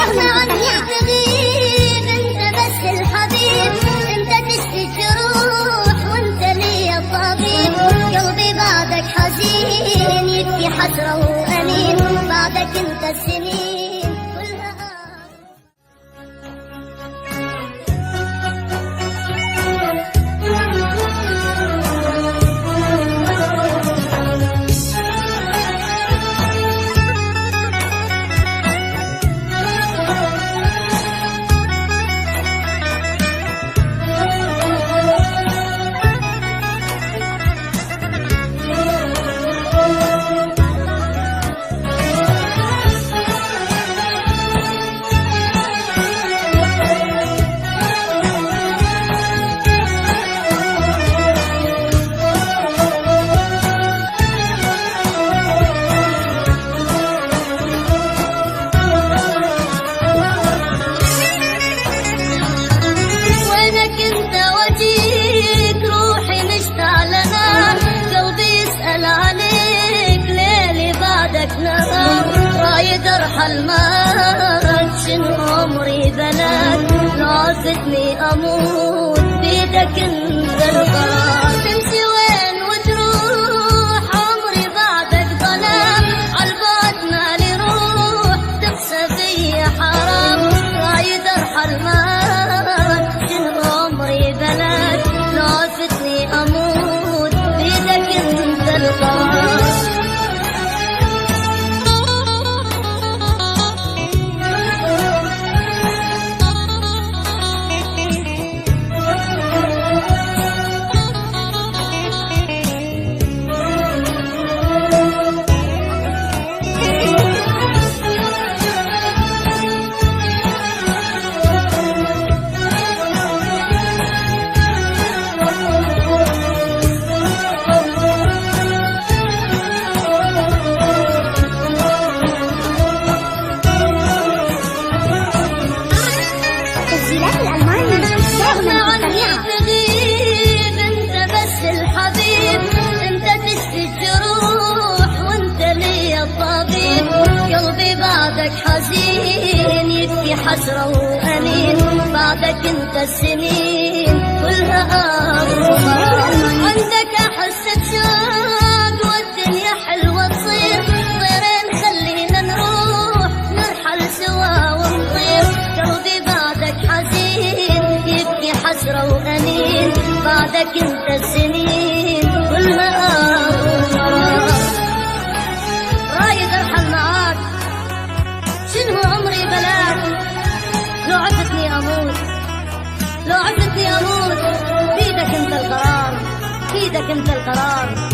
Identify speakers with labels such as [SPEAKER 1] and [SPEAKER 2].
[SPEAKER 1] مهما عني تغيب انت بس الحبيب، انت تشفي الجروح وانت لي الطبيب. قلبي بعدك حزين يبكي حسرة وأنين، بعدك انت السنين كلها رايد ارحل معك، شنو عمري بلاك، نافتني اموت بيدك انت القرار. تمشي وين وتروح عمري بعدك ظلام، عالبعد مالي روح تقسى بيا حرام. رايد ارحل معك، شنو عمري بلاك، نافتني اموت بيدك انت القرار. مهما عني تغيب انت بس الحبيب، انت تشفي الجروح وانت لي الطبيب. قلبي بعدك حزين يبكي حسرة وأنين، بعدك انت السنين كلها أغرام. عندك أحس بشوق والدنيا حلوة تصير، طيرين خلينا نروح نرحل سوا ونطير. قلبي بعدك حزين يبكي حسرة وأنين، بعدك انت السنين كلها أغرام. رايد ارحل معاك، شنو عمري بلاك، لو عفتني اموت، لو عفتني اموت بيدك انت القرار، بيدك انت القرار.